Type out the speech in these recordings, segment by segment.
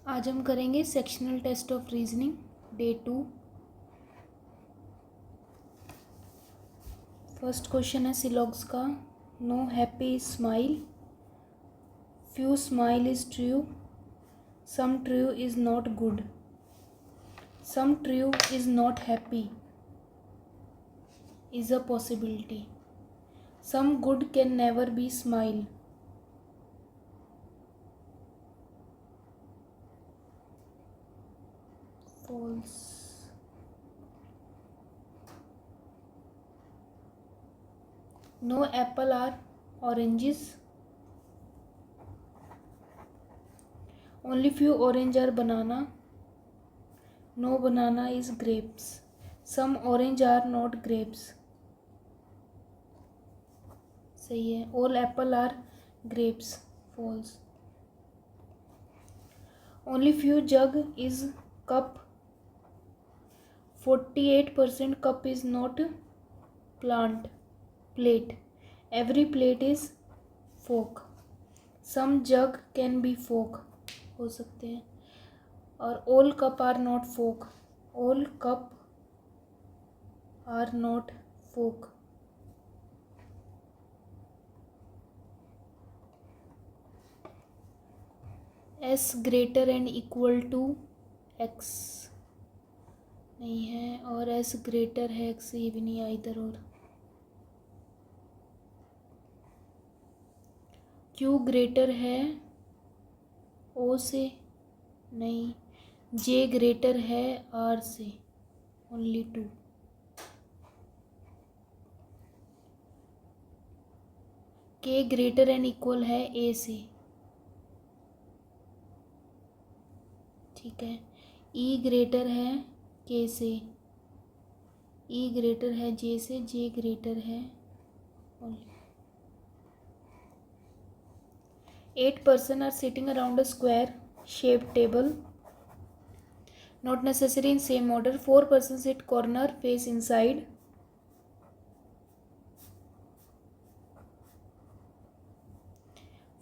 आज हम करेंगे sectional test of reasoning day 2। First question है सिलॉग्स का। No happy is smile, few smile is true, some true is not good, some true is not happy is a possibility, some good can never be smile, false, no apple are oranges, only few orange are banana, no banana is grapes, some orange are not grapes, सही है। All apple are grapes, false. Only few jug is cup, 48% cup is not plate, every plate is fork, some jug can be fork, हो सकते हैं। और all cup are not fork, all cup are not fork. S greater and equal to X नहीं है, और S greater है x, ये भी नहीं है इधर। और क्यू ग्रेटर है ओ से नहीं, जे ग्रेटर है आर से, ओनली 2। के ग्रेटर एंड इक्वल है ए से, ठीक है। ई ग्रेटर है के से, ई ग्रेटर है जे से, जे ग्रेटर है only. 8 person are sitting around a square shaped table, not necessary in same order. 4 persons sit corner face inside,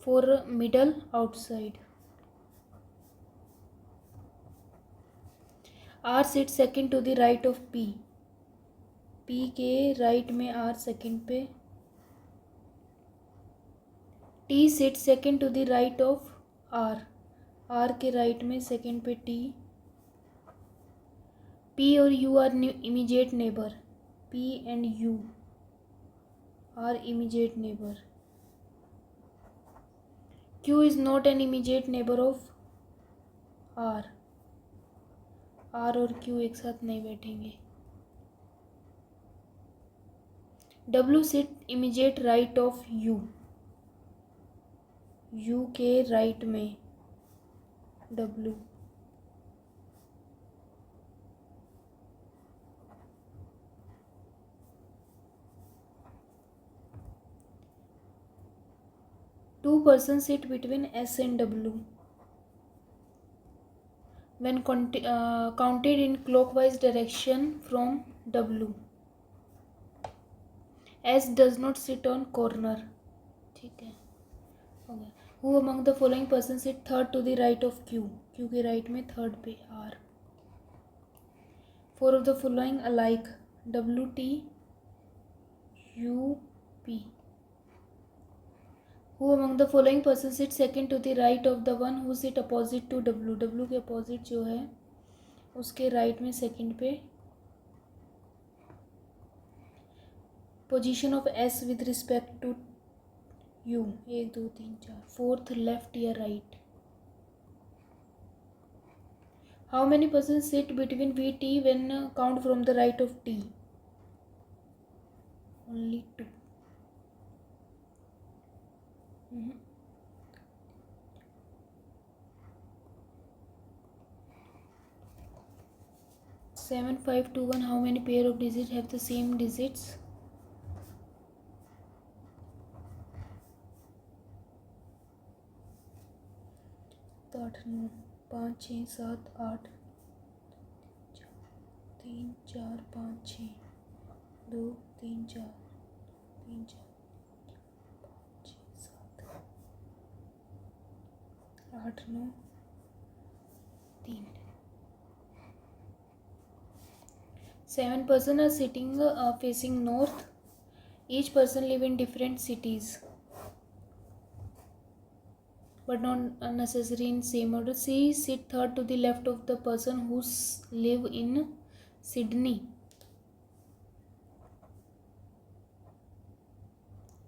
4 middle outside. R sit second to the right of P, P के right में R second पे। T sit second to the right of R, R के right में second पे T। P और U are immediate neighbour, P and U are immediate neighbour. Q is not an immediate neighbor of R, R और Q एक साथ नहीं बैठेंगे। W sit immediate right of U, U के right में W। Two persons sit between S and W. When counted in clockwise direction from W, S does not sit on corner, ठीक है, हो गया। Who among the following persons sit third to the right of Q, Q के right में third पे R। 4 of the following alike, W T U P। Who among the following persons sit second to the right of the one who sit opposite to W, W के opposite जो है उसके right में second पे। Position of S with respect to U, 1 2 3 4, fourth left या right. How many person sit between V T when count from the right of T, only 2। 7 5 2 1, how many pair of digits have the same digits? 8 9 5 6 7 8, 3 4 5 6, 2 3 4 3 4 5 6 7 8 9 3. 7 person are sitting facing north. Each person live in different cities but not necessary in same order. C sit third to the left of the person who live in Sydney.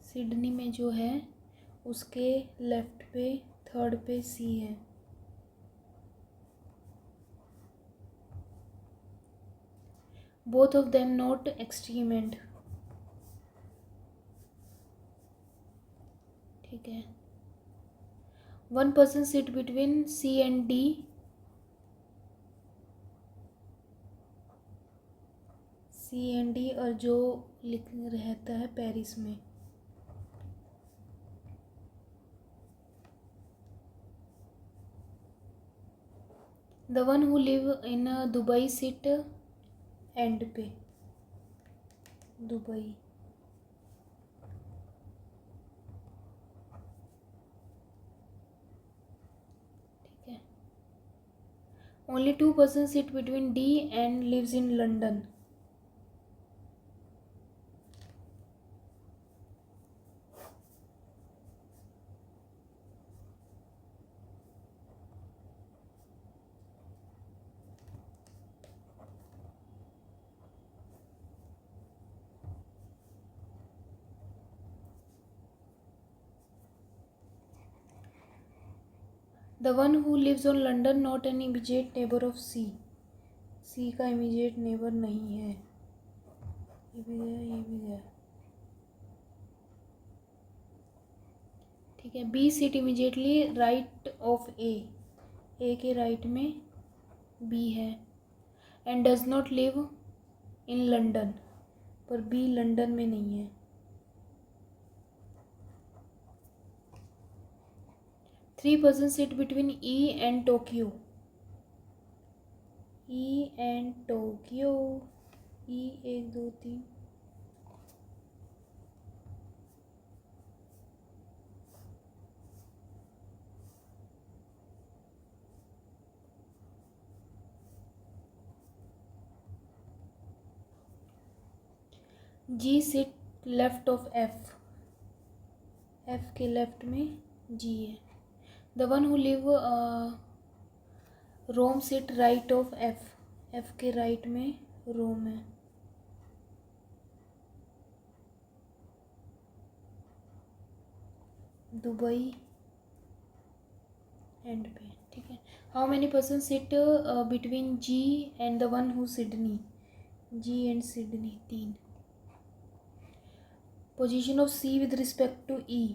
Sydney में जो है उसके left पे third पे C है. Both of them not extreme end. ठीक है. 1 person sit between C and D. C and D और जो रहता है पेरिस में. The one who live in Dubai sit end पे. दुबई. ठीक है. Only 2 person sit between D and lives in London. The one who lives on London not an immediate neighbour of C. C का immediate neighbour नहीं है. ये भी गया, ये भी गया. ठीक है. B sit immediately right of A. A के राइट में बी है. And does not live in London. पर बी लंदन में नहीं है. 3 person sit between E and Tokyo. E and Tokyo. E 1 2 3. G sit left of F. F के left में G है. The one who live Rome sit right of F. F के right में Rome है. Dubai end पे. ठीक है. How many person sit between G and the one who Sydney. G and Sydney 3. Position of C with respect to E.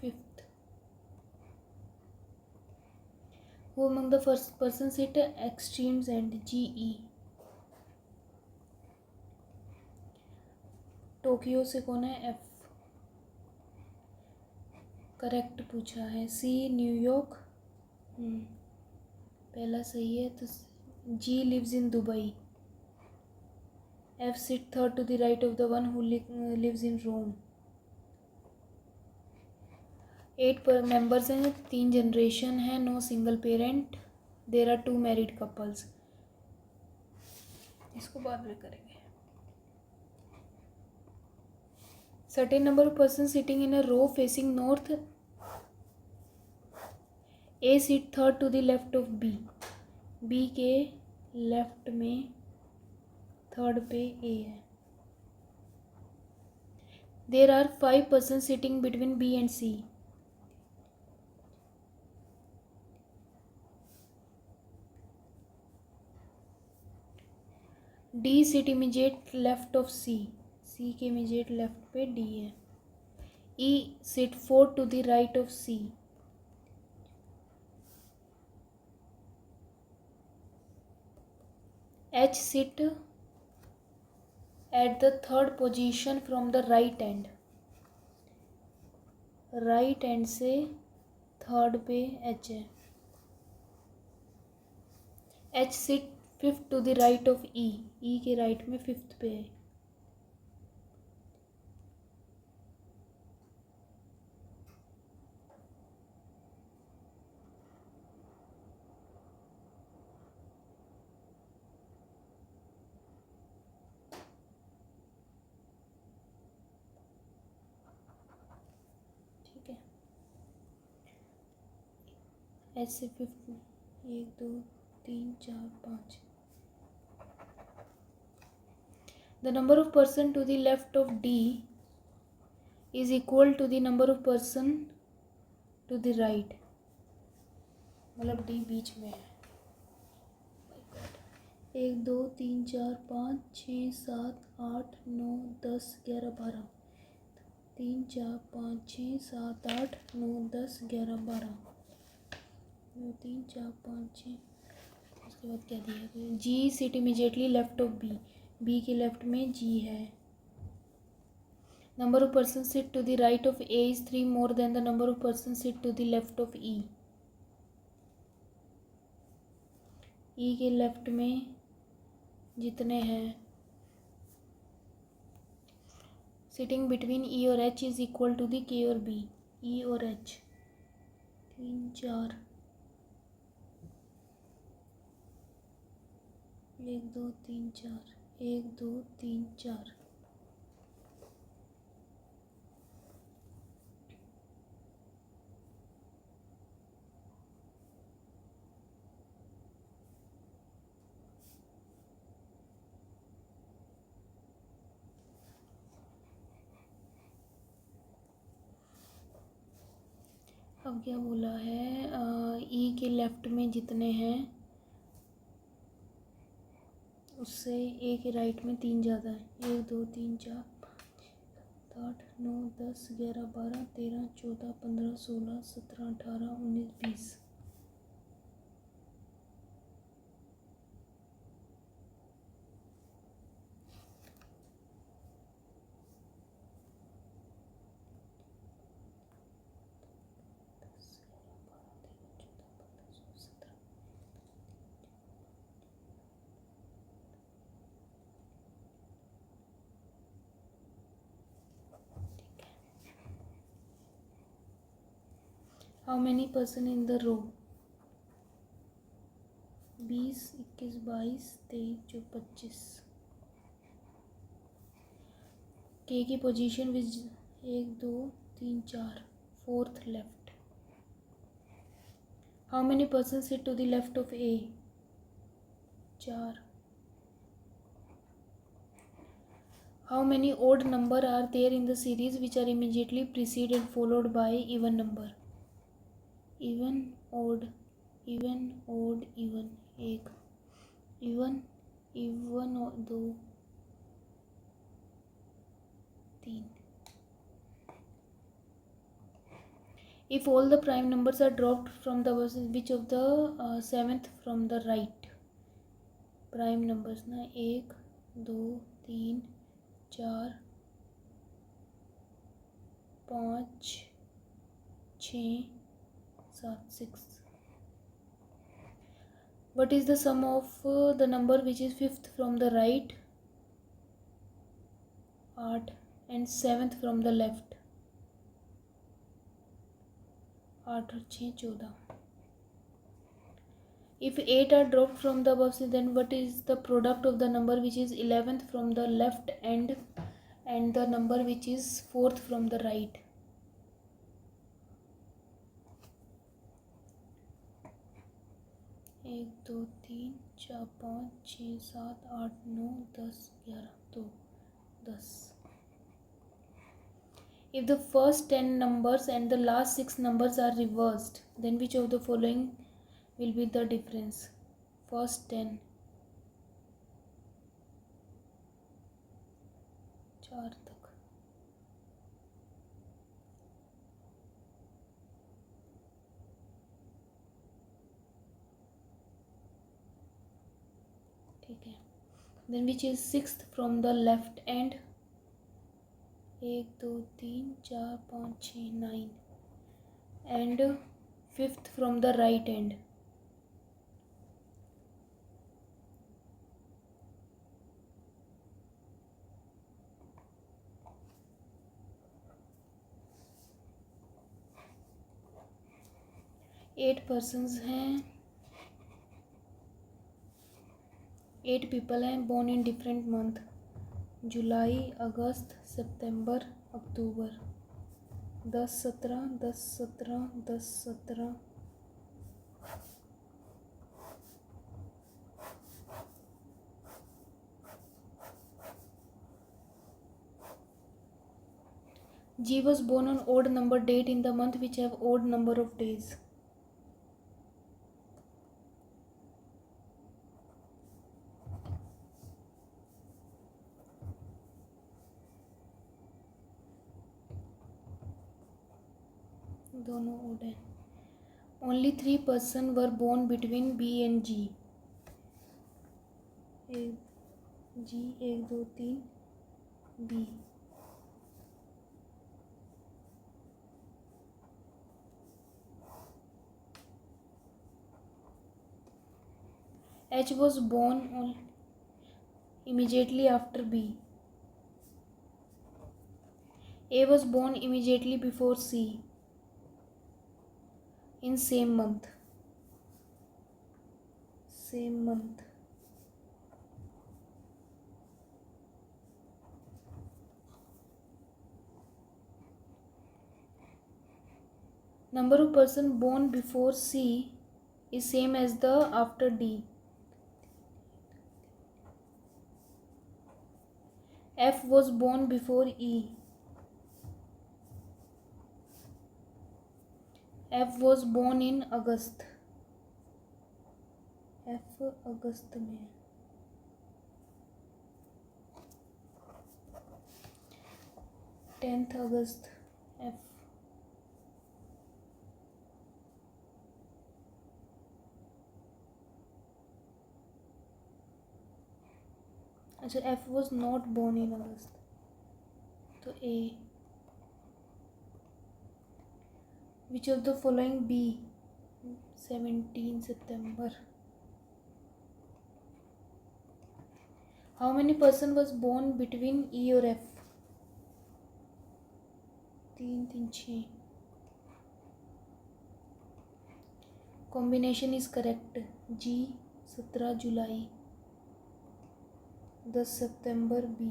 5th. Who among the first person sit extremes and GE. Tokyo से कौन है. F. Correct पूछा है. C New York. पहला सही है. तो G lives in Dubai. F sit third to the right of the one who lives in Rome. 8 पर मेंबर्स हैं. 3 जनरेशन है. No single parent. There are 2 married couples. इसको बाद में करेंगे. Certain number of person sitting in a row facing north. A seat third to the left of B. B के left में third पे ए है. There are 5 person sitting between B and C. D sit immediate left of C. C के immediate left पे D है. E sit fourth to the right of C. H sit at the third position from the right end. Right end से third पे H है. H sit 5th to the right of E. E के right में 5th पे है. H से 5, 1 2 3 4 5. The number of person to the left of D is equal to the number of person to the right. मतलब D बीच में है. 1 2 3 4 5 6 7 8 9 10 11 12. 3 4 5 6 7 8 9 10 11 12. 2 3 4 5 6. उसके बाद क्या दिया है? G sit immediately left of B. B के लेफ्ट में G है. Number of persons sit to the right of A is 3 more than the number of persons sit to the left of E. E के left में जितने हैं sitting between E और H is equal to the K और B. E और H 3 4 1 2 3 4 1 2 3 4. अब क्या बोला है? ई के लेफ्ट में जितने हैं उससे ए के राइट में 3 ज़्यादा है. 1 2 3 4 5 6 7 8 9 10 11 12 13 14 15 16 17 18 19 20. How many person in the row? 20 21 22 23 25. K की position which 1 2 3 4 4th left. How many persons sit to the left of A? 4. How many odd number are there in the series which are immediately preceded followed by even number? Even, odd, even, odd, even. 1 even, even 2 3. If all the prime numbers are dropped from the which of the 7th from the right? Prime numbers ना 1 2 3 4 5 6 7 6. What is the sum of the number which is 5th from the right? 8 and 7th from the left? 8 और 6 14. If 8 are dropped from the above, then what is the product of the number which is 11th from the left and the number which is 4th from the right? एक 2 3 4 5 6 7 8 9 10 11 2 10. If the first 10 numbers and the last 6 numbers are reversed, then which of the following will be the difference? First 10 4 तक. ठीक है. Then which is 6th from the left end? 1 2 3 4 5 6 9 and 5th from the right end? 8 persons हैं, 8 people हैं born in different month. July August September October. 10 17 10 17 10 17 G was born on odd number date in the month which have odd number of days. दोनों odd है. Only 3 persons were born between B and G. G 1 2 3 B. H was born immediately after B. A was born immediately before C in same month. Number of person born before C is same as the after D. F was born before E. F was born in August. F अगस्त में. 10th अगस्त F. अच्छा, F was not born in अगस्त, तो A. Which of the following B 17 September. How many person was born between E और F? 3 3 6. Combination is correct. G 17 July 10 September B.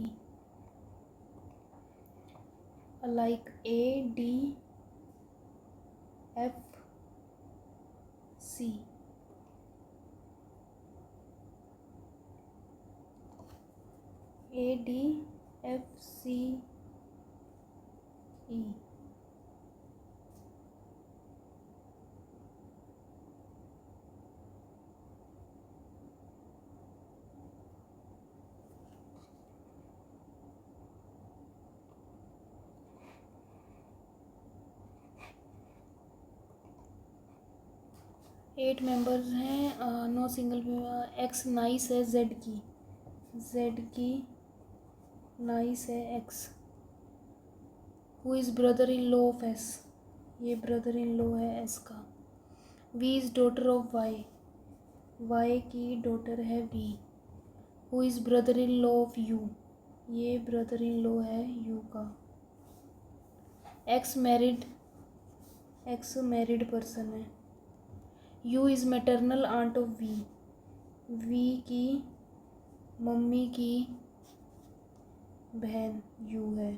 Alike A D F C. A D F C E. Eight members हैं. No single. X niece है Z की niece है X. Who is brother in law of S. ये brother in law है S का. V is daughter of Y की daughter है V. Who is brother in law of U. ये brother in law है U का. X married person है. U is maternal aunt of V की mummy की बहन यू है.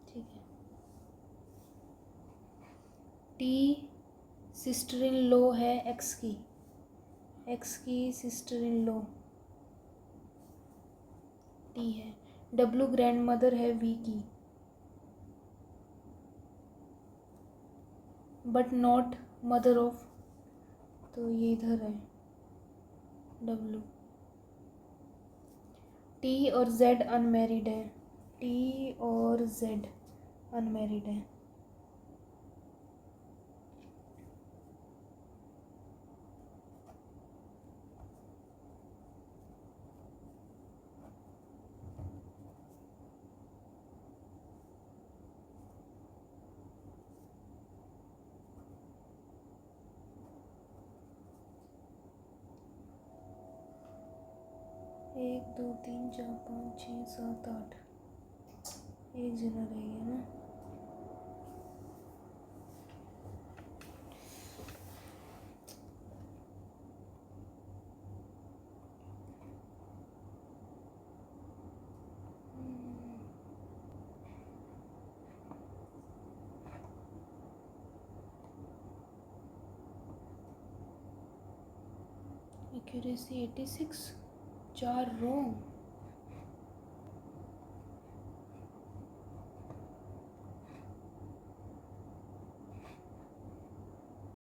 ठीक है. टी सिस्टर इन लॉ है एक्स की सिस्टर इन लॉ टी है. डब्लू ग्रैंड मदर है वी की बट नॉट मदर ऑफ, तो ये इधर है डब्लू. टी और जेड अनमैरिड है. टी और जेड अनमैरिड है. एक दो तीन चार पाँच छः सात आठ. एक जना रह गया ना. एक्यूरेसी 86. 4 रॉन्ग।